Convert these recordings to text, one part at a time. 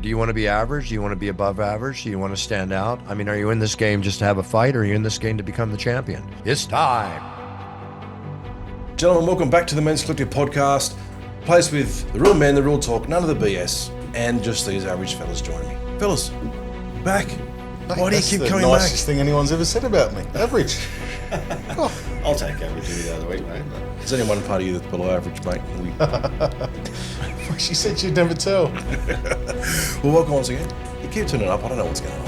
Do you want to be average? Do you want to be above average? Do you want to stand out? I mean, are you in this game just to have a fight, or are you in this game to become the champion? It's time. Gentlemen, welcome back to the Men's Collective podcast. Place with the real men, the real talk, none of the BS, and just these average fellas joining me. Fellas, back. Why do you keep coming back? That's the nicest thing anyone's ever said about me. Average. I'll take average any day of the week, mate. Is there any one part of you that's below average, mate? She said she'd never tell. Well, welcome once again. You keep turning up. I don't know what's going on.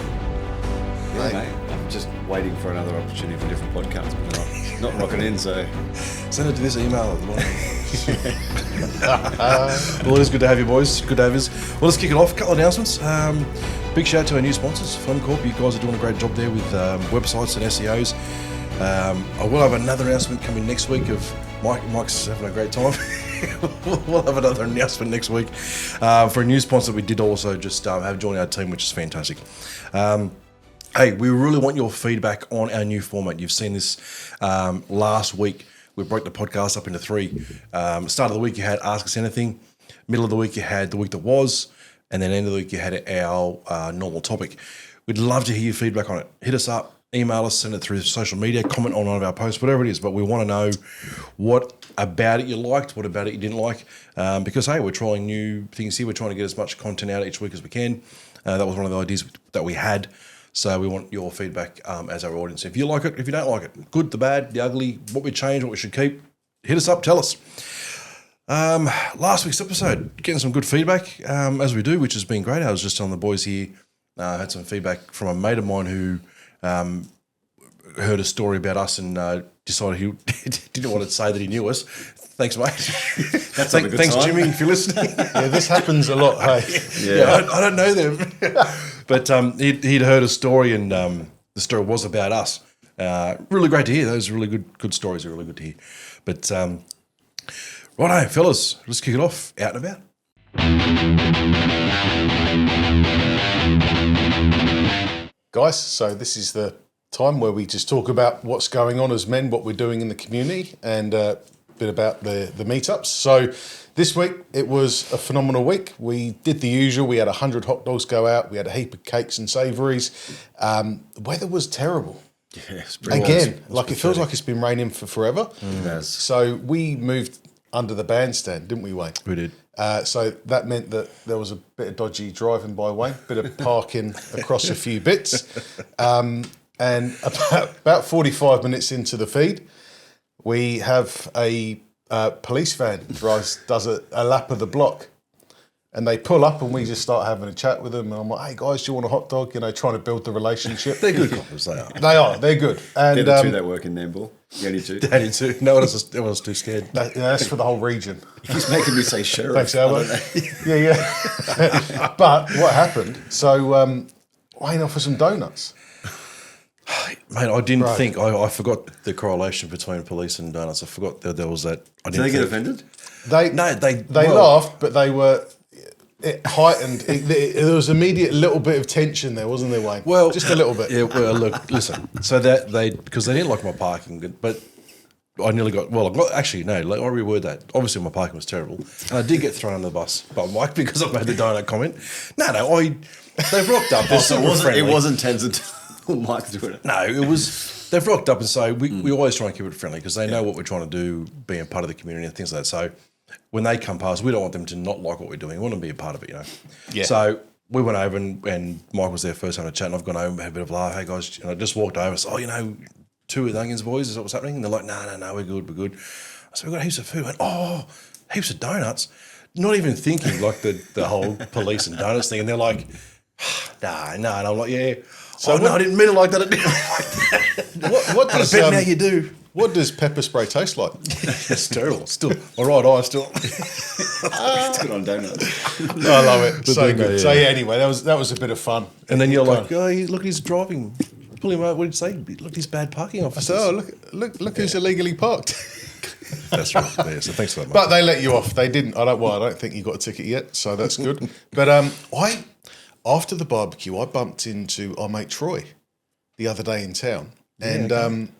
Yeah, mate. I'm just waiting for another opportunity for different podcasts, but they're not rocking in, so... Send it to this email at the bottom. Well, it is good to have you, boys. Good to have you. Well, let's kick it off. A couple of announcements. Big shout out to our new sponsors, FunCorp. You guys are doing a great job there with websites and SEOs. I will have another announcement coming next week of Mike's having a great time. We'll have another announcement next week for a new sponsor we did also just have joined our team, which is fantastic. Hey, we really want your feedback on our new format. You've seen this last week. We broke the podcast up into three. Start of the week, you had Ask Us Anything. Middle of the week, you had The Week That Was. And then end of the week, you had our normal topic. We'd love to hear your feedback on it. Hit us up, email us, send it through social media, comment on one of our posts, whatever it is. But we want to know what about it you liked, what about it you didn't like. Because, hey, we're trying new things here. We're trying to get as much content out each week as we can. That was one of the ideas that we had. So we want your feedback as our audience. If you like it, if you don't like it, good, the bad, the ugly, what we change, what we should keep, hit us up, tell us. Last week's episode, getting some good feedback, as we do, which has been great. I was just telling the boys here, had some feedback from a mate of mine who heard a story about us and decided he didn't want to say that he knew us. Thanks, mate. Thanks, Jimmy, if you're listening. Yeah, this happens a lot, hey. Yeah, I don't know them. But he'd heard a story, and the story was about us. Really great to hear. Those are really good stories. Are really good to hear. But righto, fellas, let's kick it off. Out and about. Guys, so this is the time where we just talk about what's going on as men, what we're doing in the community, and a bit about the meetups. So this week, it was a phenomenal week. We did the usual. We had 100 hot dogs go out. We had a heap of cakes and savouries. The weather was terrible. Yeah, Again, it feels like it's been raining for forever. It has. So we moved under the bandstand, didn't we, Wayne? We did. So that meant that there was a bit of dodgy driving by Wayne, bit of parking across a few bits. And about 45 minutes into the feed, we have a police van does a lap of the block. And they pull up and we just start having a chat with them. And I'm like, hey, guys, do you want a hot dog? You know, trying to build the relationship. They're good coppers, they are. They're good. And They're the two that work in Nambour. The only two. They need to. No one else too scared. that's for the whole region. He's making me say sheriff. Thanks, Albert. Yeah. But what happened? So Wayne offered some donuts. Mate, I didn't think. I forgot the correlation between police and donuts. I forgot that there was that. Did they get offended? They laughed, but they were... It heightened. There was immediate little bit of tension there, wasn't there, Wayne? Well, just a little bit. Yeah. Well, look, listen. So that because they didn't like my parking, but I nearly got. Well, actually, no. I reword that. Obviously, my parking was terrible, and I did get thrown under the bus by Mike because I made the donut comment. No. They've rocked up. It wasn't tense until Mike doing it. No, it was. They've rocked up, and so we always try and keep it friendly because they know what we're trying to do, being part of the community and things like that. So when they come past, we don't want them to not like what we're doing. We want them to be a part of it, you know. Yeah. So we went over and Mike was there first having a chat, and I've gone over, had a bit of a laugh. Hey guys, and I just walked over. So, two with onions, boys. Is that what's happening? And they're like, no, we're good. I said, we've got heaps of food. I went, heaps of donuts. Not even thinking like the whole police and donuts thing. And they're like, nah. And I'm like, yeah. So I didn't mean it like that. I didn't like that. What does now you do? What does pepper spray taste like? It's terrible. Still, my right eye still. It's good on donuts. I love it. So good. So anyway, that was a bit of fun. And then you're like, look, he's driving. Pull him out. What did you say? Look, he's bad parking officers. I said, look who's illegally parked. That's right. Yeah, so thanks for that, mate. But they let you off. They didn't. I don't think you got a ticket yet, so that's good. But after the barbecue, I bumped into our mate Troy the other day in town, and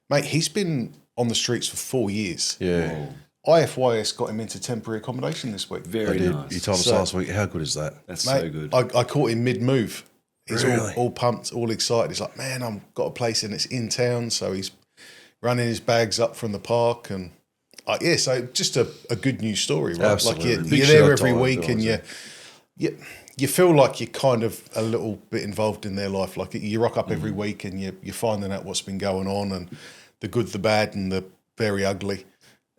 mate, he's been on the streets for 4 years. Yeah. IFYS got him into temporary accommodation this week. Very nice. You told us last week. How good is that? That's Mate, so good. I caught him mid-move. He's Really? all pumped, all excited. He's like, man, I've got a place and it's in town. So he's running his bags up from the park. And so just a good news story, right? Absolutely. Like Big you're shout there out every to all week guys, and you feel like you're kind of a little bit involved in their life. Like you rock up every week and you're finding out what's been going on and the good, the bad and the very ugly.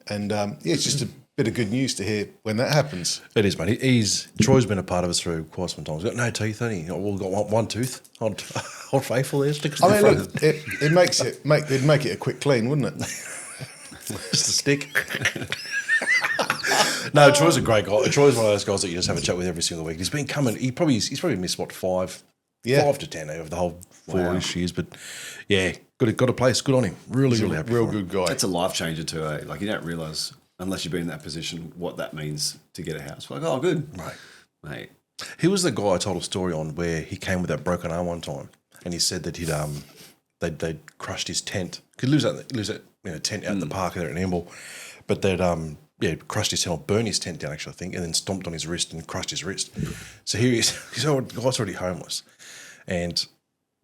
And it's just a bit of good news to hear when that happens. It is, mate. Troy's been a part of us through quite some time. He's got no teeth, hasn't he? Well, got one tooth. Old faithful there. Sticks to I the mean, front. look, it'd make it a quick clean, wouldn't it? Just a stick. No, Troy's a great guy. Troy's one of those guys that you just have a chat with every single week. He's been coming. He's probably missed 5 to 10 over the whole 4-ish years. But yeah, got a place. Good on him. Really happy. Real for him. good guy. That's a life changer too, eh? Like you don't realise unless you've been in that position what that means to get a house. Like, oh, good, mate. He was the guy I told a story on where he came with that broken arm one time, and he said that they'd crushed his tent. Could lose that tent out in the park there at Amble, but they'd crushed his tent or burned his tent down actually I think, and then stomped on his wrist and crushed his wrist. So here he is. He's already homeless, and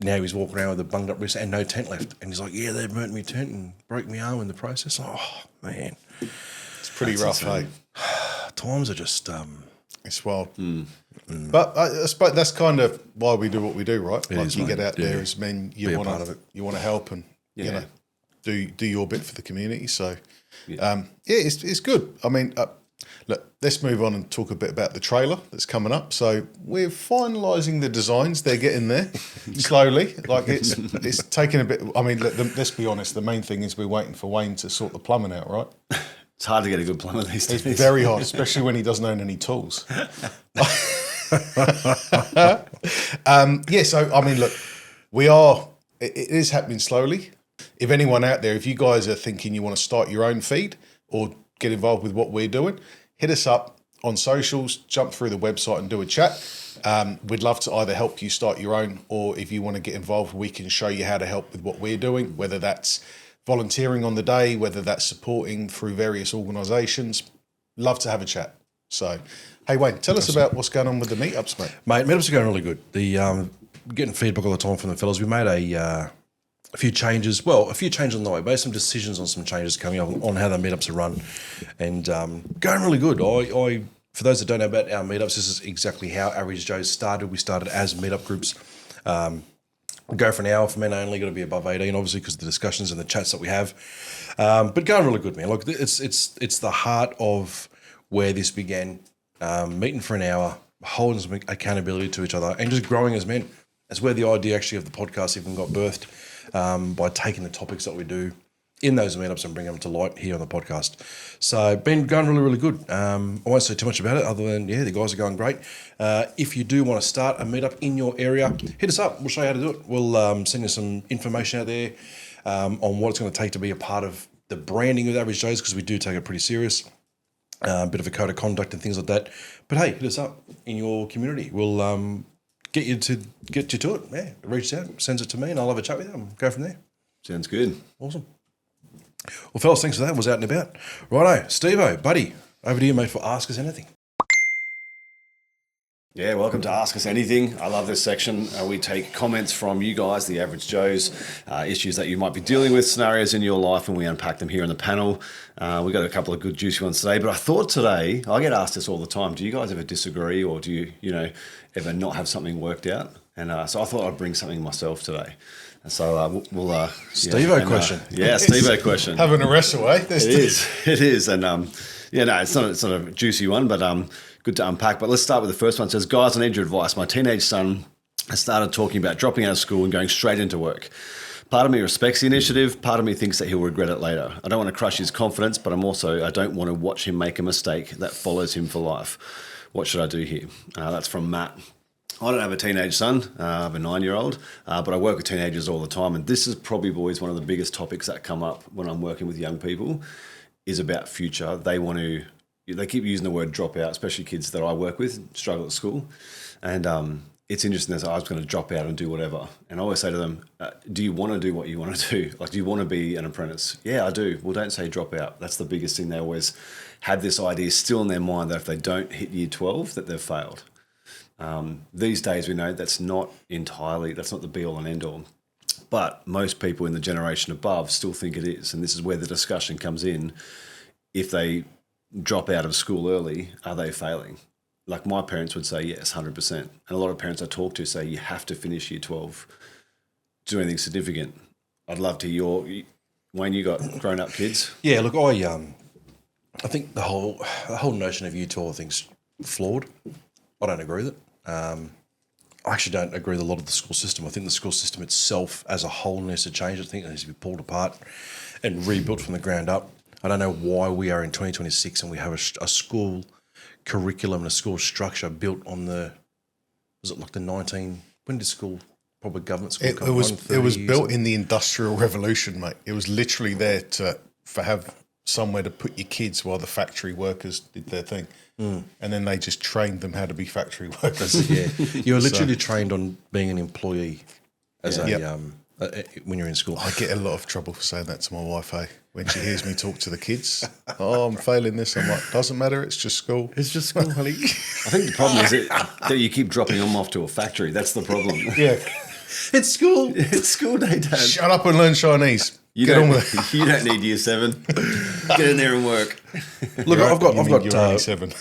now he's walking around with a bunged up wrist and no tent left. And he's like, yeah, they burnt me tent and broke my arm in the process. Oh man, It's pretty rough, eh? times are just It's wild. But I suppose that's kind of why we do what we do, right? It Like is, you mate. get out there as men, Be a part of it. you want to help and do your bit for the community. So Yeah. it's good. I mean, look, let's move on and talk a bit about the trailer that's coming up. So we're finalising the designs; they're getting there slowly. Like it's taking a bit. I mean, let's be honest. The main thing is we're waiting for Wayne to sort the plumbing out, right? It's hard to get a good plumber these days. It's very hard, especially when he doesn't own any tools. So I mean, look, it is happening slowly. If anyone out there, if you guys are thinking you want to start your own feed or get involved with what we're doing, hit us up on socials, jump through the website and do a chat. We'd love to either help you start your own, or if you want to get involved, we can show you how to help with what we're doing, whether that's volunteering on the day, whether that's supporting through various organisations. Love to have a chat. So, hey Wayne, tell us about what's going on with the meetups, mate. Mate, meetups are going really good. The getting feedback all the time from the fellas. We made a few changes. Well, a few changes on the way. Made some decisions on some changes coming up on how the meetups are run, and going really good. I for those that don't know about our meetups, this is exactly how Average Joe's started. We started as meetup groups. We go for an hour for men only. Got to be above 18, obviously, because of the discussions and the chats that we have. But going really good, man. Look, it's the heart of where this began. Meeting for an hour, holding some accountability to each other, and just growing as men. That's where the idea actually of the podcast even got birthed, by taking the topics that we do in those meetups and bringing them to light here on the podcast. So been going really, really good. I won't say too much about it other than, the guys are going great. If you do want to start a meetup in your area, hit us up. We'll show you how to do it. We'll send you some information out there on what it's going to take to be a part of the branding of Average Joes, because we do take it pretty serious. Bit of a code of conduct and things like that. But hey, hit us up in your community. We'll get you to it. Yeah, reach out, sends it to me, and I'll have a chat with you and go from there. Sounds good. Awesome. Well, fellas, thanks for that. Was out and about. Righto, Stevo, buddy, over to you, mate, for Ask Us Anything. Yeah, welcome to Ask Us Anything. I love this section. We take comments from you guys, the Average Joes, issues that you might be dealing with, scenarios in your life, and we unpack them here on the panel. We've got a couple of good juicy ones today, but I thought today, I get asked this all the time, do you guys ever disagree, or do you ever not have something worked out? And so I thought I'd bring something myself today. And so we'll Stevo question. Stevo question. Having a wrestle, eh? It is. And it's not a juicy one, but good to unpack. But let's start with the first one. It says, guys, I need your advice. My teenage son has started talking about dropping out of school and going straight into work. Part of me respects the initiative. Part of me thinks that he'll regret it later. I don't want to crush his confidence, but I don't want to watch him make a mistake that follows him for life. What should I do here? That's from Matt. I don't have a teenage son. I have a 9-year-old, but I work with teenagers all the time. And this is probably, boys, one of the biggest topics that come up when I'm working with young people is about future. They keep using the word drop out, especially kids that I work with, struggle at school. And it's interesting as I was going to drop out and do whatever. And I always say to them, do you want to do what you want to do? Like, do you want to be an apprentice? Yeah, I do. Well, don't say drop out. That's the biggest thing. They always have this idea still in their mind that if they don't hit year 12, that they've failed. These days we know that's not the be all and end all. But most people in the generation above still think it is. And this is where the discussion comes in. If they drop out of school early, are they failing? Like my parents would say, yes, 100%. And a lot of parents I talk to say you have to finish year 12 to do anything significant. I'd love to hear Wayne, you got grown-up kids? Yeah, look, I think the whole notion of year 12 I think's flawed. I don't agree with it. I actually don't agree with a lot of the school system. I think the school system itself as a whole needs to change. I think it needs to be pulled apart and rebuilt from the ground up. I don't know why we are in 2026 and we have a school curriculum and a school structure built on when did school, probably government school come? It was built in the Industrial Revolution, mate. It was literally there for have somewhere to put your kids while the factory workers did their thing. And then they just trained them how to be factory workers. Yeah, you're literally trained on being an employee as when you're in school. I get a lot of trouble for saying that to my wife, when she hears me talk to the kids. Oh, I'm failing this. I'm like, doesn't matter. It's just school. It's just school, honey. I think the problem is that you keep dropping them off to a factory. That's the problem. Yeah. It's school. It's school day, Dad. Shut up and learn Chinese. Get on with it. You don't need year 7. Get in there and work. Look, I've got you're only 7.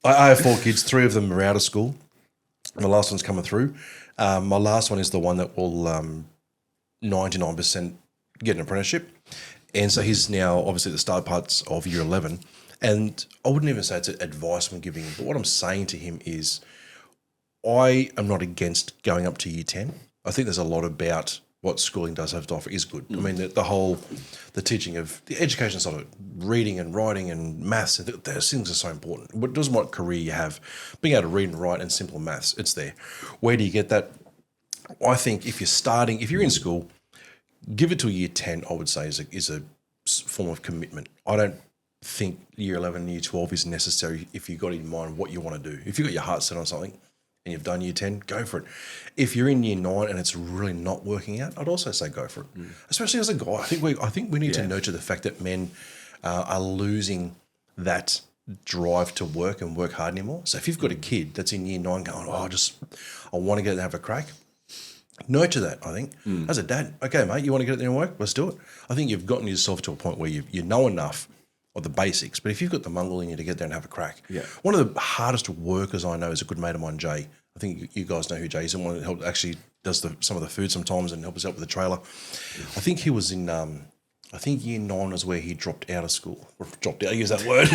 I have 4 kids. 3 of them are out of school. And the last one's coming through. My last one is the one that will 99% get an apprenticeship. And so he's now obviously at the start parts of year 11. And I wouldn't even say it's advice I'm giving him, but what I'm saying to him is I am not against going up to year 10. I think there's a lot about what schooling does have to offer is good. I mean, the teaching of the education side of it, reading and writing and maths, those things are so important. It doesn't matter what career you have, being able to read and write and simple maths, it's there. Where do you get that? I think if you're in school, give it till year 10, I would say is a form of commitment. I don't think year 11 and year 12 is necessary if you've got in mind what you want to do. If you've got your heart set on something and you've done year 10, go for it. If you're in year 9 and it's really not working out, I'd also say go for it. Especially as a guy, I think we need to nurture the fact that men are losing that drive to work and work hard anymore. So if you've got a kid that's in year 9 going, I want to get and have a crack, nurture that, I think. As a dad, okay, mate, you want to get out there and work? Let's do it. I think you've gotten yourself to a point where you know enough of the basics, but if you've got the mungle in you to get there and have a crack. Yeah. One of the hardest workers I know is a good mate of mine, Jay. I think you guys know who Jay is. Someone that actually does some of the food sometimes and helps us out with the trailer. I think he was in, year 9 was where he dropped out of school. Or dropped out, I use that word.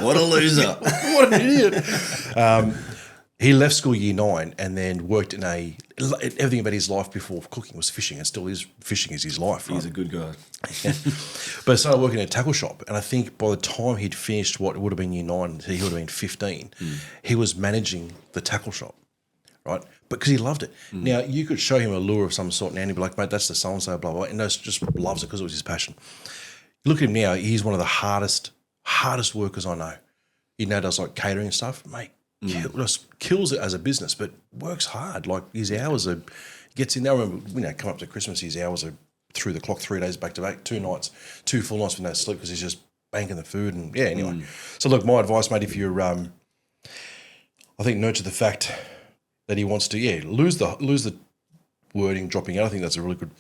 What a loser. What an idiot. He left school year 9 and then worked in everything about his life before cooking was fishing, and still is fishing is his life. Right? He's a good guy. Yeah. But I started working at a tackle shop, and I think by the time he'd finished what would have been year 9, he would have been 15, he was managing the tackle shop, right? But because he loved it. Now, you could show him a lure of some sort, and he'd be like, mate, that's the so-and-so, blah, blah, and he just loves it because it was his passion. Look at him now. He's one of the hardest workers I know. He now does like catering and stuff. Mate, kills it as a business, but works hard. Like his hours are, gets in there. I remember, come up to Christmas, his hours are through the clock 3 days back to back, 2 full nights with no sleep because he's just banking the food. And anyway. So look, my advice, mate, if you're, I think nurture the fact that he wants to, lose the wording, dropping out. I think that's a really good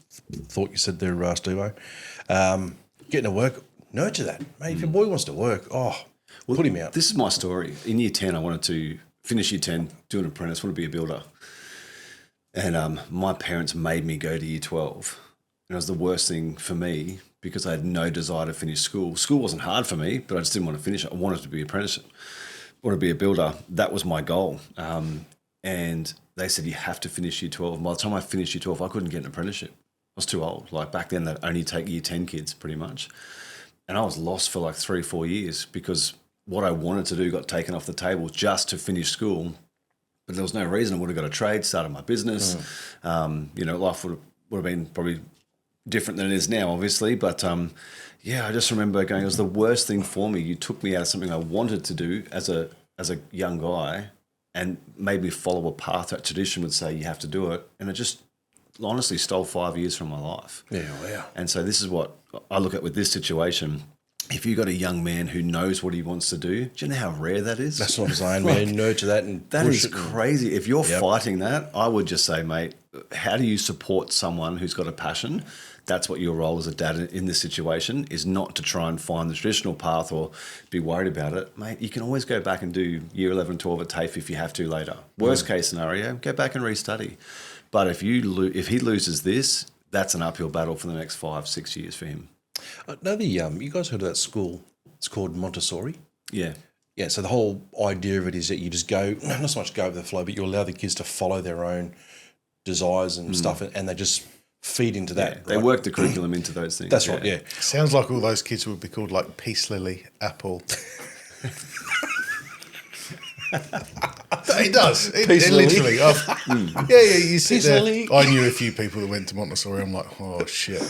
thought you said there, Stevo. Getting to work, nurture that. Mate, if your boy wants to work, put him out. This is my story. In year 10, I wanted to finish year 10, do an apprentice, want to be a builder. And my parents made me go to year 12. And it was the worst thing for me because I had no desire to finish school. School wasn't hard for me, but I just didn't want to finish it. I wanted to be an apprentice, I wanted to be a builder. That was my goal. And they said, you have to finish year 12. And by the time I finished year 12, I couldn't get an apprenticeship. I was too old. Like back then, they'd only take year 10 kids pretty much. And I was lost for like 3 or 4 years because what I wanted to do got taken off the table just to finish school. But there was no reason. I would have got a trade, started my business. Life would have been probably different than it is now, obviously. But I just remember going, it was the worst thing for me. You took me out of something I wanted to do as a young guy and made me follow a path that tradition would say you have to do it. And it just honestly stole 5 years from my life. Yeah, wow. And so this is what I look at with this situation. If you've got a young man who knows what he wants to do you know how rare that is? That's what I'm saying, man. Nurture that and That push is it. crazy. If you're fighting that, I would just say, mate, how do you support someone who's got a passion? That's what your role as a dad in this situation is, not to try and find the traditional path or be worried about it. Mate, you can always go back and do year 11, 12 at TAFE if you have to later. Worst case scenario, go back and restudy. But if he loses this, that's an uphill battle for the next 5, 6 years for him. You guys heard of that school? It's called Montessori. Yeah. Yeah, so the whole idea of it is that you just go, not so much go with the flow, but you allow the kids to follow their own desires and stuff, and they just feed into that. Yeah, they work the curriculum into those things. That's right, yeah. Sounds like all those kids would be called like Peace Lily, Apple. It does. It literally. Yeah. You sit there. I knew a few people that went to Montessori. I'm like, oh shit.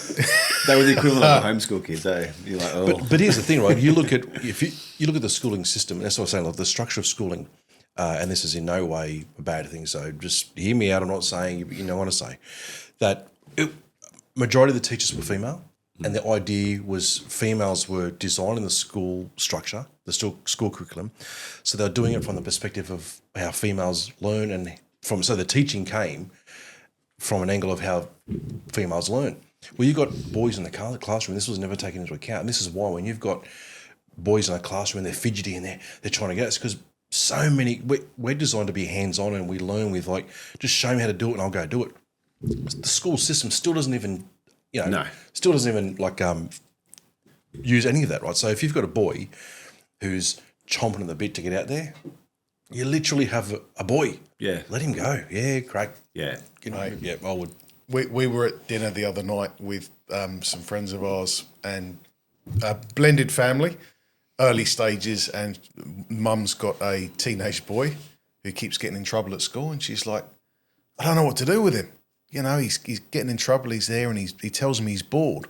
They were the equivalent of homeschool kids, eh? You're like, oh. But here's the thing, right? You look at you look at the schooling system, and that's what I'm saying. Like the structure of schooling, and this is in no way a bad thing. So just hear me out. I'm not saying you know what I say. That majority of the teachers were female, and the idea was females were designing the school structure, the school curriculum. So they're doing it from the perspective of how females learn, and so the teaching came from an angle of how females learn. Well, you've got boys in the classroom. This was never taken into account, and this is why when you've got boys in a classroom and they're fidgety and they're trying to get it's because so many we're designed to be hands-on, and we learn with like just show me how to do it and I'll go do it. The school system still doesn't even still doesn't even like use any of that, right? So if you've got a boy who's chomping at the bit to get out there, you literally have a boy. Yeah. Let him go. Yeah, crack. Yeah. Yeah, I would. We were at dinner the other night with some friends of ours and a blended family, early stages, and mum's got a teenage boy who keeps getting in trouble at school, and she's like, I don't know what to do with him. You know, he's getting in trouble. He's there, and he tells me he's bored,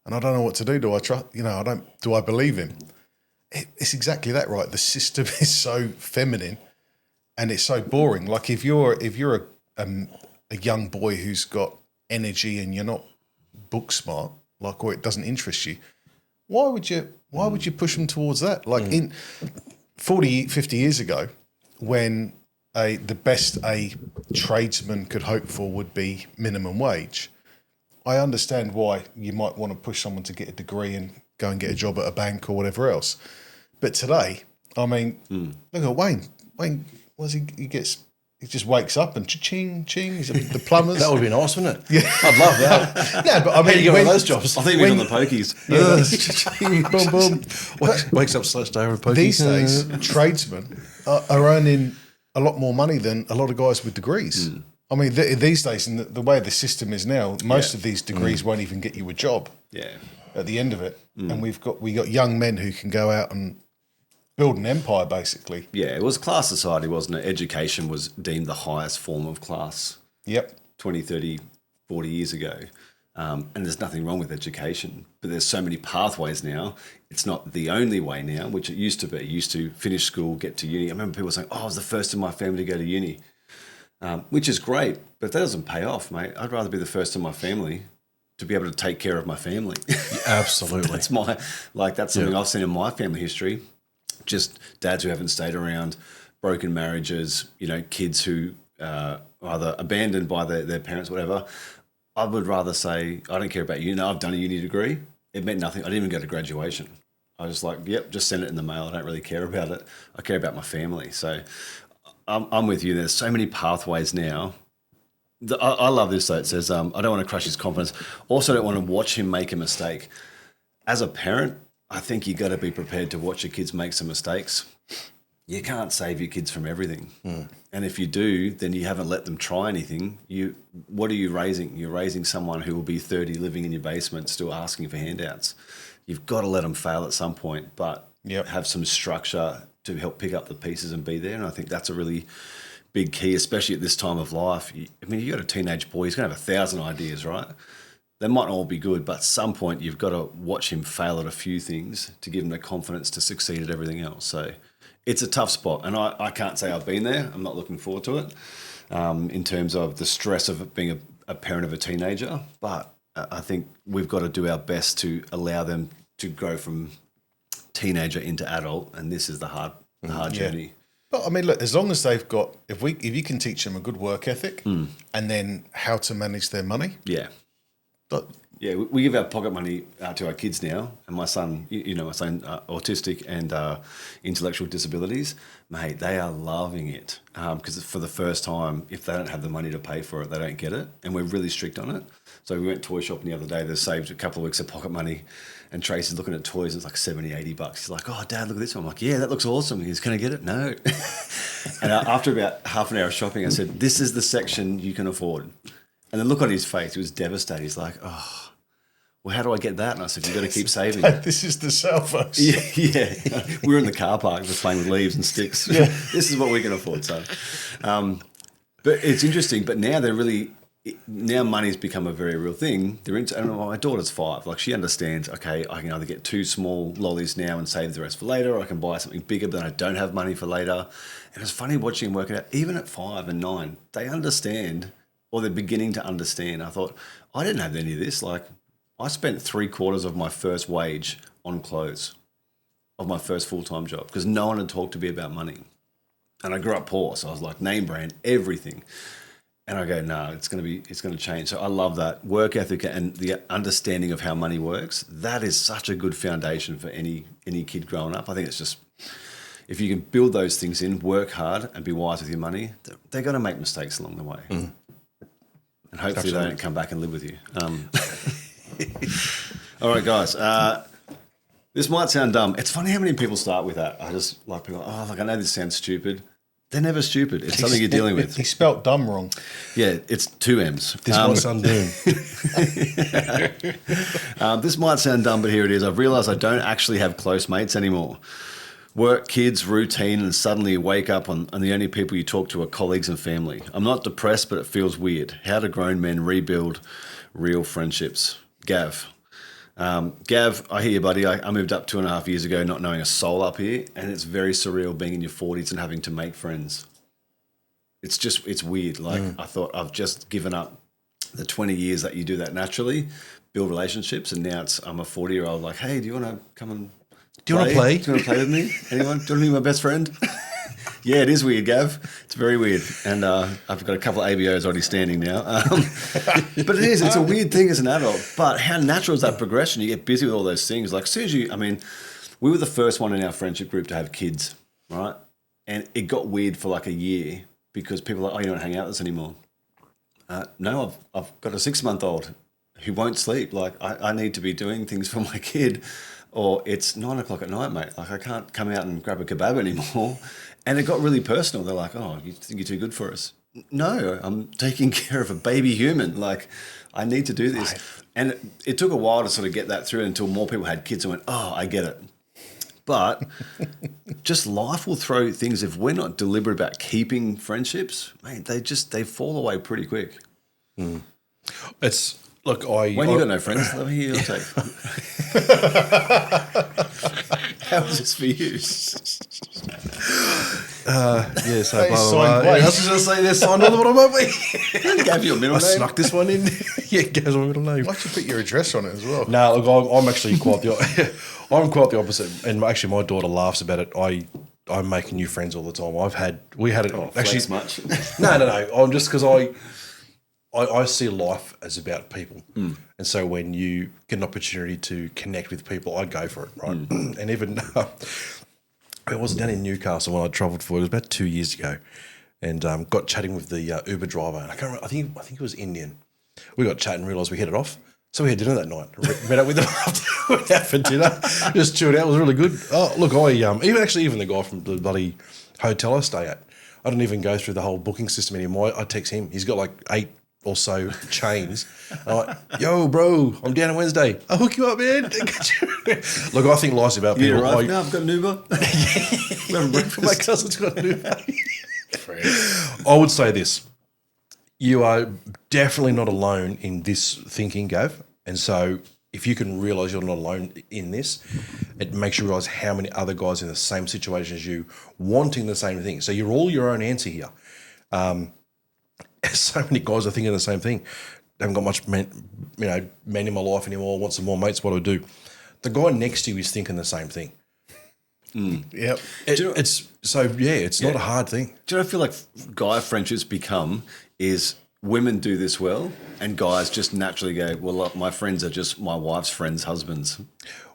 and I don't know what to do. Do I trust? You know, do I believe him? It's exactly that, right? The system is so feminine, and it's so boring. Like if you're a young boy who's got energy and you're not book smart, like, or it doesn't interest you, why would you push them towards that? Like in 40, 50 years ago, when the best a tradesman could hope for would be minimum wage, I understand why you might want to push someone to get a degree and go and get a job at a bank or whatever else. But today, I mean, look at Wayne. Wayne, he just wakes up and ching, he's the plumbers. That would be nice, wouldn't it? Yeah. I'd love that. No, but I mean, How do you get one of those jobs? I think we're on the pokies. boom, boom. Wakes up, slash day with pokies. These days, tradesmen are earning a lot more money than a lot of guys with degrees. I mean, these days, and the way the system is now, most of these degrees won't even get you a job. Yeah. At the end of it, and we got young men who can go out and build an empire, basically. Yeah, it was class society, wasn't it? Education was deemed the highest form of class. Yep. 20, 30, 40 years ago. And there's nothing wrong with education, but there's so many pathways now. It's not the only way now, which it used to be. You used to finish school, get to uni. I remember people saying, I was the first in my family to go to uni, which is great, but that doesn't pay off, mate. I'd rather be the first in my family to be able to take care of my family. Absolutely. That's something I've seen in my family history. Just dads who haven't stayed around, broken marriages, kids who are either abandoned by their parents, whatever. I would rather say, I don't care about uni. I've done a uni degree. It meant nothing. I didn't even go to graduation. I was like, yep, just send it in the mail. I don't really care about it. I care about my family. So I'm with you. There's so many pathways now. I love this, though. It says, I don't want to crush his confidence. Also, don't want to watch him make a mistake. As a parent, I think you got to be prepared to watch your kids make some mistakes. You can't save your kids from everything. And if you do, then you haven't let them try anything. What are you raising? You're raising someone who will be 30 living in your basement still asking for handouts. You've got to let them fail at some point, but have some structure to help pick up the pieces and be there. And I think that's a really big key, especially at this time of life. I mean, you got a teenage boy, he's going to have 1,000 ideas, right? They might all be good, but at some point you've got to watch him fail at a few things to give him the confidence to succeed at everything else. So it's a tough spot, and I can't say I've been there. I'm not looking forward to it in terms of the stress of being a parent of a teenager. But I think we've got to do our best to allow them to grow from teenager into adult, and this is the hard journey. But I mean, look, as long as they've got, if you can teach them a good work ethic and then how to manage their money. Yeah. But yeah, we give our pocket money to our kids now, and my son, my son, autistic and intellectual disabilities, mate, they are loving it because for the first time, if they don't have the money to pay for it, they don't get it, and we're really strict on it. So we went toy shopping the other day. They saved a couple of weeks of pocket money, and Tracy's looking at toys. It's like $70-$80. He's like, "Oh, Dad, look at this one." I'm like, "Yeah, that looks awesome." He's, "Can I get it?" No. And after about half an hour of shopping, I said, "This is the section you can afford." And the look on his face, he was devastated. He's like, "Oh. Well, how do I get that?" And I said, "You've got to keep saving." This is the cell phone. Yeah. We were in the car park just playing with leaves and sticks. Yeah. This is what we can afford, son. But it's interesting. But now now money's become a very real thing. My daughter's 5. Like, she understands, okay, I can either get 2 small lollies now and save the rest for later, or I can buy something bigger, but I don't have money for later. And it's funny watching them work it out. Even at 5 and 9, they understand, or they're beginning to understand. I thought, I didn't have any of this. Like, I spent 3/4 of my first wage on clothes of my first full-time job because no one had talked to me about money. And I grew up poor, so I was like name brand, everything. And I go, no, it's going to change. So I love that work ethic and the understanding of how money works. That is such a good foundation for any kid growing up. I think it's just, if you can build those things in, work hard and be wise with your money, they're going to make mistakes along the way. And hopefully they don't come back and live with you. All right, guys. This might sound dumb. It's funny how many people start with that. I just like people, I know this sounds stupid. They're never stupid. It's something you're dealing with. He spelt dumb wrong. Yeah, it's 2 M's. This might sound dumb. This might sound dumb, but here it is. I've realised I don't actually have close mates anymore. Work, kids, routine, and suddenly you wake up and the only people you talk to are colleagues and family. I'm not depressed, but it feels weird. How do grown men rebuild real friendships? Gav. Gav, I hear you, buddy. I moved up 2.5 years ago not knowing a soul up here, and it's very surreal being in your 40s and having to make friends. It's weird. Like, I thought I've just given up the 20 years that you do that naturally, build relationships, and now I'm a 40-year-old like, hey, do you want to come and Do you want to play? Do you want to play with me? Anyone? Do you want to be my best friend? Yeah, it is weird, Gav. It's very weird. And I've got a couple of ABOs already standing now. But it is. It's a weird thing as an adult. But how natural is that progression? You get busy with all those things. Like, as soon as we were the first one in our friendship group to have kids, right? And it got weird for like a year because people were like, you don't hang out with us anymore. No, I've got a 6-month-old who won't sleep. Like, I need to be doing things for my kid. Or it's 9 o'clock at night, mate. Like, I can't come out and grab a kebab anymore. And it got really personal. They're like, oh, you think you're too good for us? No, I'm taking care of a baby human. Like, I need to do this. Right. And it took a while to sort of get that through until more people had kids and went, oh, I get it. But just life will throw things. If we're not deliberate about keeping friendships, mate, they fall away pretty quick. It's... Look, you got no friends, let me hear your take. How is this for you? So I was just going to say there's signed on the bottom of me. I gave you a middle name. I snuck this one in. Yeah, it goes my middle name. Why don't you put your address on it as well? No, look, I'm actually quite the opposite. And actually, my daughter laughs about it. I'm making new friends all the time. We had it actually much. No. I'm just because I see life as about people. And so when you get an opportunity to connect with people, I go for it, right? And even I was down in Newcastle when I travelled for it. It was about 2 years ago, and got chatting with the Uber driver. And I can't remember. I think it was Indian. We got chatting and realised we headed off. So we had dinner that night. Met up with them after, went out for dinner. Just chilled out. It was really good. Oh, look, even the guy from the bloody hotel I stay at, I don't even go through the whole booking system anymore. I text him. He's got like 8 or so chains. I'm like, yo, bro, I'm down on Wednesday. I'll hook you up, man. Look, I think life's about people. Right now, I've got an Uber. We're having breakfast. My cousin's got an Uber. I would say this. You are definitely not alone in this thinking, Gav. And so if you can realise you're not alone in this, it makes you realise how many other guys in the same situation as you wanting the same thing. So you're all your own answer here. So many guys are thinking the same thing. They haven't got much men in my life anymore. Want some more mates? What do I do? The guy next to you is thinking the same thing. Yep. It's not a hard thing. Do you know, I feel like guy friendships become is women do this well and guys just naturally go, well, look, my friends are just my wife's friends' husbands.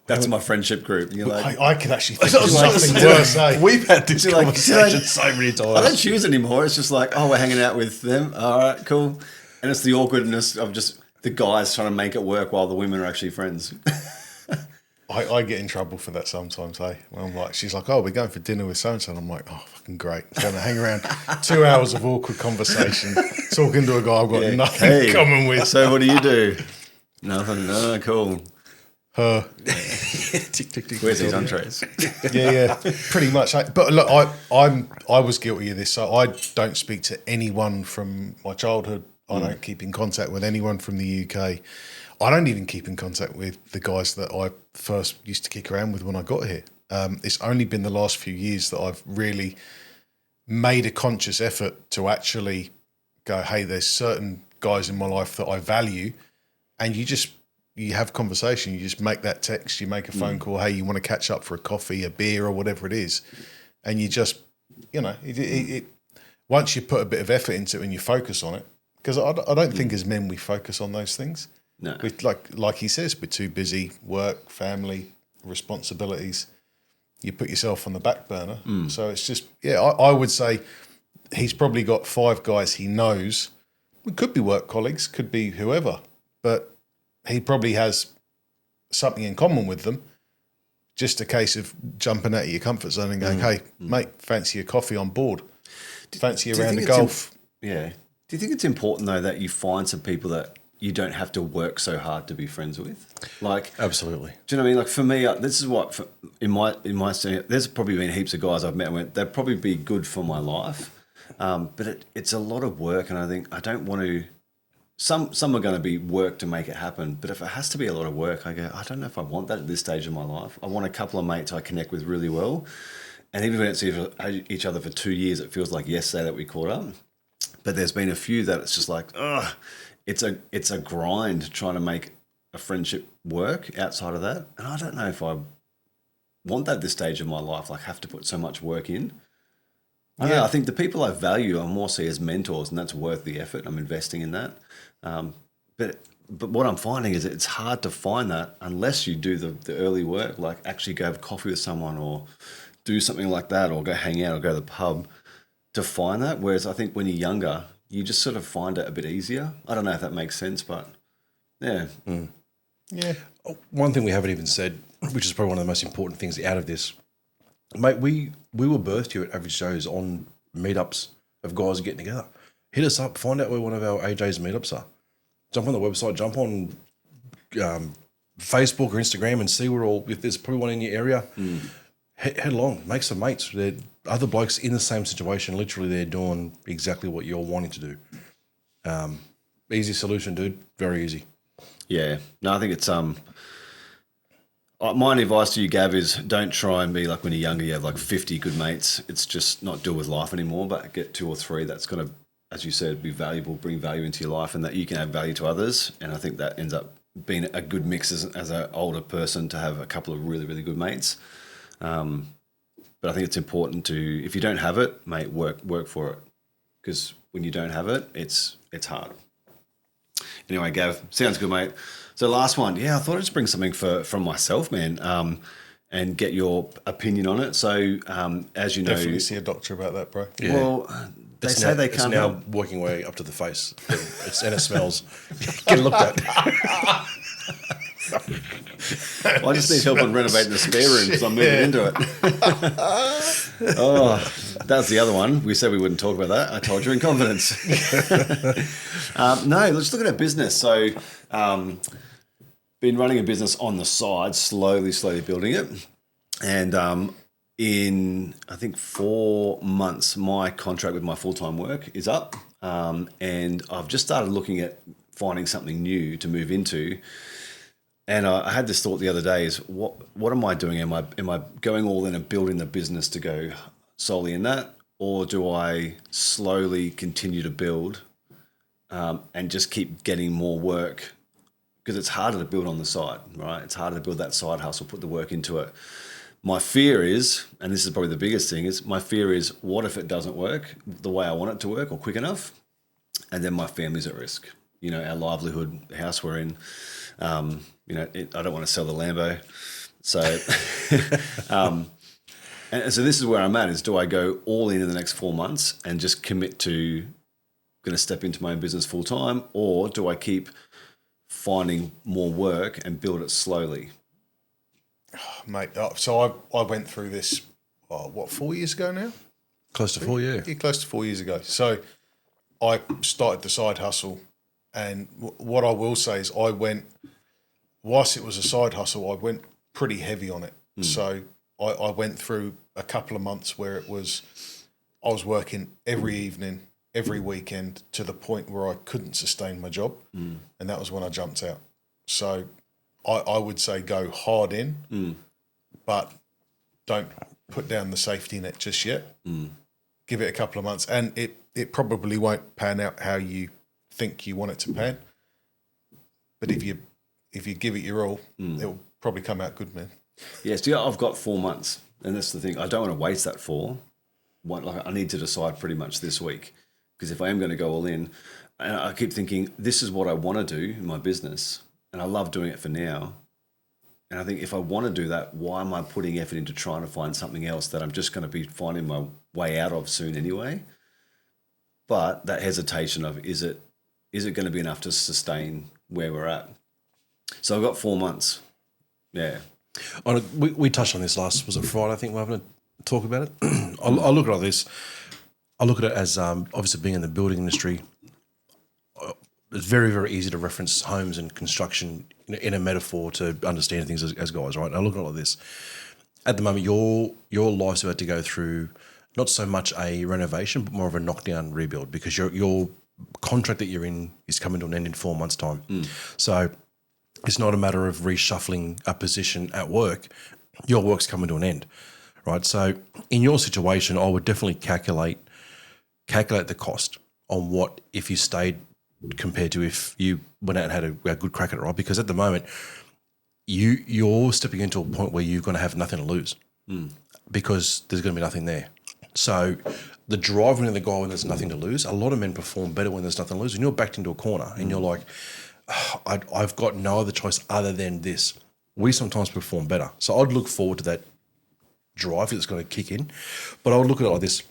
That's my friendship group. And you're like, I could actually think of something worse. We've had this like, conversation so many times. I don't choose anymore. It's just like, oh, we're hanging out with them. All right, cool. And it's the awkwardness of just the guys trying to make it work while the women are actually friends. I get in trouble for that sometimes, When I'm like, she's like, oh, we're going for dinner with so-and-so. And I'm like, oh, fucking great. Going to hang around 2 hours of awkward conversation, talking to a guy I've got nothing in common with. So what do you do? Nothing. Oh, cool. Her. Tick, tick, tick. Where's his entrees? Yeah, pretty much. But look, I was guilty of this. So I don't speak to anyone from my childhood. I don't keep in contact with anyone from the UK. I don't even keep in contact with the guys that I first used to kick around with when I got here. It's only been the last few years that I've really made a conscious effort to actually go, hey, there's certain guys in my life that I value, and you have conversation, you just make that text, you make a phone call, hey, you want to catch up for a coffee, a beer, or whatever it is, and you just, once you put a bit of effort into it and you focus on it, because I don't think as men we focus on those things. No. Like he says, we're too busy, work, family, responsibilities. You put yourself on the back burner. So it's just, I would say he's probably got 5 guys he knows. We could be work colleagues, could be whoever, but he probably has something in common with them. Just a case of jumping out of your comfort zone and going, hey, mate, fancy a coffee on board? Fancy a round of golf? Do you think it's important, though, that you find some people that you don't have to work so hard to be friends with? Like, Absolutely. do you know what I mean? Like, for me, this is what, in my there's probably been heaps of guys I've met and went, they'd probably be good for my life. But it's a lot of work, and I think I don't want to. Some are going to be work to make it happen, but if it has to be a lot of work, I go, I don't know if I want that at this stage of my life. I want a couple of mates I connect with really well, and even if we don't see each other for 2 years, it feels like yesterday that we caught up. But there's been a few that it's just like, it's a grind trying to make a friendship work outside of that, and I don't know if I want that at this stage of my life. Like, have to put so much work in. I don't know, I think the people I value I more see as mentors, and that's worth the effort. I'm investing in that. But what I'm finding is it's hard to find that unless you do the early work, like actually go have coffee with someone or do something like that, or go hang out or go to the pub to find that. Whereas I think when you're younger, you just sort of find it a bit easier. I don't know if that makes sense, but yeah. Yeah. One thing we haven't even said, which is probably one of the most important things out of this, mate, we were birthed here at Average Joe's on meetups of guys getting together. Hit us up, find out where one of our AJ's meetups are. Jump on the website, jump on Facebook or Instagram and see if there's probably one in your area. Head along, make some mates. They're other blokes in the same situation. Literally, they're doing exactly what you're wanting to do. Easy solution, dude. Very easy. Yeah. No, I think it's my advice to you, Gav, is don't try and be like when you're younger, you have like 50 good mates. It's just not deal with life anymore, but get 2 or 3 that's going to, as you said, be valuable, bring value into your life, and that you can add value to others. And I think that ends up being a good mix as an older person to have a couple of really, really good mates. But I think it's important to, if you don't have it, mate, work for it. Because when you don't have it, it's hard. Anyway, Gav, sounds good, mate. So last one, I thought I'd just bring something from myself, man, and get your opinion on it. So as you know, Definitely see a doctor about that, bro. Yeah. Well, they say they can't it's now help. working way up to the face. And it smells. Get looked at. Well, I just need help on renovating the spare room because I'm moving into it. That's the other one. We said we wouldn't talk about that. I told you in confidence. No, let's look at our business. So, been running a business on the side, slowly building it. And in, I think, 4 months, my contract with my full-time work is up. And I've just started looking at finding something new to move into. And I had this thought the other day: is what am I doing? Am I going all in and building the business to go solely in that, or do I slowly continue to build and just keep getting more work? Because it's harder to build on the side, right? It's harder to build that side hustle, put the work into it. My fear is, and this is probably the biggest thing, is my fear is, what if it doesn't work the way I want it to work or quick enough? And then my family's at risk. You know, our livelihood, the house we're in, you know, I don't want to sell the Lambo. So, and so this is where I'm at, is do I go all in the next 4 months and just commit to going to step into my own business full time, or do I keep finding more work and build it slowly? Mate, so I went through this, 4 years ago now? Close to 4, yeah. Yeah, close to 4 years ago. So I started the side hustle, and what I will say is whilst it was a side hustle, I went pretty heavy on it. So I went through a couple of months where I was working every evening, every weekend, to the point where I couldn't sustain my job, and that was when I jumped out. So I would say go hard in, but don't put down the safety net just yet. Give it a couple of months, and it probably won't pan out how you think you want it to pan. But if you give it your all, it'll probably come out good, man. Yes, yeah, I've got 4 months, and that's the thing. I don't want to waste that I need to decide pretty much this week, because if I am going to go all in, and I keep thinking this is what I want to do in my business, and I love doing it for now. And I think if I want to do that, why am I putting effort into trying to find something else that I'm just going to be finding my way out of soon anyway? But that hesitation of is it going to be enough to sustain where we're at? So I've got 4 months. Yeah. We touched on this was it Friday? I think we're having a talk about it. I look at this. I look at it as obviously being in the building industry. It's very, very easy to reference homes and construction in a metaphor to understand things as guys, right? And I look at it like this. At the moment, your life's about to go through not so much a renovation, but more of a knockdown rebuild, because your contract that you're in is coming to an end in 4 months' time. So it's not a matter of reshuffling a position at work. Your work's coming to an end, right? So in your situation, I would definitely calculate the cost on what if you stayed compared to if you went out and had a good crack at it, right? Because at the moment, you're stepping into a point where you're going to have nothing to lose because there's going to be nothing there. So the driving of the guy when there's nothing to lose, a lot of men perform better when there's nothing to lose. When you're backed into a corner and you're like, I've got no other choice other than this, we sometimes perform better. So I'd look forward to that drive that's going to kick in. But I would look at it like this,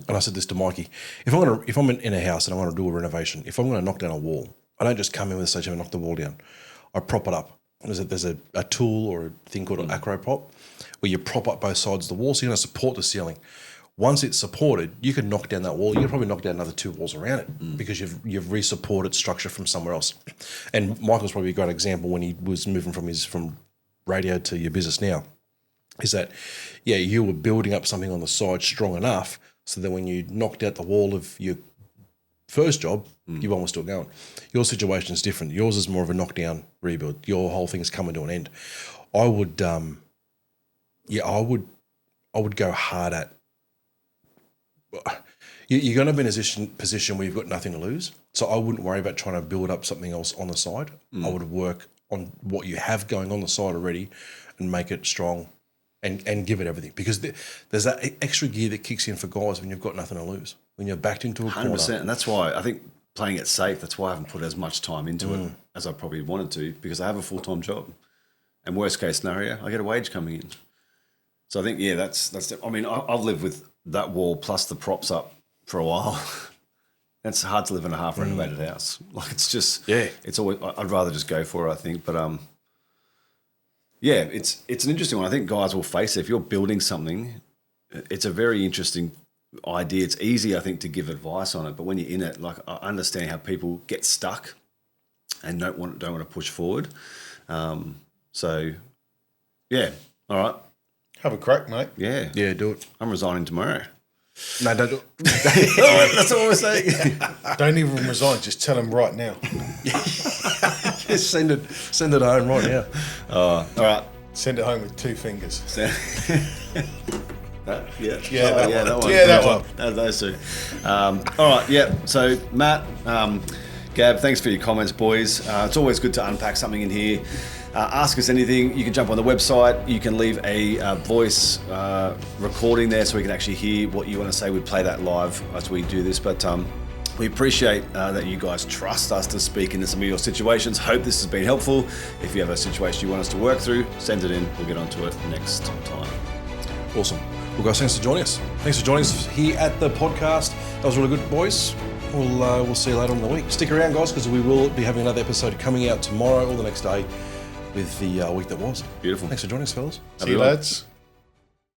and I said this to Mikey, if I'm in a house and I want to do a renovation, if I'm going to knock down a wall, I don't just come in with a sledgehammer and knock the wall down. I prop it up. There's a tool or a thing called an acro prop where you prop up both sides of the wall, so you're going to support the ceiling. Once it's supported, you can knock down that wall. You can probably knock down another 2 walls around it because you've re-supported structure from somewhere else. And Michael's probably a great example when he was moving from radio to your business now, is that, yeah, you were building up something on the side strong enough so that when you knocked out the wall of your first job, your one was still going. Your situation is different. Yours is more of a knockdown rebuild. Your whole thing is coming to an end. I would go hard at. You're going to be in a position where you've got nothing to lose. So I wouldn't worry about trying to build up something else on the side. I would work on what you have going on the side already and make it strong and give it everything. Because there's that extra gear that kicks in for guys when you've got nothing to lose, when you're backed into a 100%, corner. And that's why I think playing it safe, that's why I haven't put as much time into it as I probably wanted to, because I have a full-time job. And worst case scenario, I get a wage coming in. So I think, yeah, that's. I mean, I've lived with that wall plus the props up for a while. It's hard to live in a half renovated house. Like it's just, it's always. I'd rather just go for it, I think. But yeah, it's an interesting one. I think guys will face it. If you're building something, it's a very interesting idea. It's easy, I think, to give advice on it. But when you're in it, like I understand how people get stuck and don't want to push forward. So yeah, all right. Have a crack, mate. Yeah. Yeah, do it. I'm resigning tomorrow. No, don't do it. That's all we're saying. Don't even resign. Just tell them right now. Send it home right now. All right. Send it home with 2 fingers. That one. Yeah, that one. Those two. All right, yeah. So, Matt, Gab, thanks for your comments, boys. It's always good to unpack something in here. Ask us anything. You can jump on the website. You can leave a voice recording there so we can actually hear what you want to say. We play that live as we do this. But we appreciate that you guys trust us to speak into some of your situations. Hope this has been helpful. If you have a situation you want us to work through, send it in. We'll get onto it next time. Awesome. Well, guys, thanks for joining us. Thanks for joining us here at the podcast. That was really good, boys. We'll see you later on in the week. Stick around, guys, because we will be having another episode coming out tomorrow or the next day with the week that was. Beautiful. Thanks for joining us, fellas. See you, lads.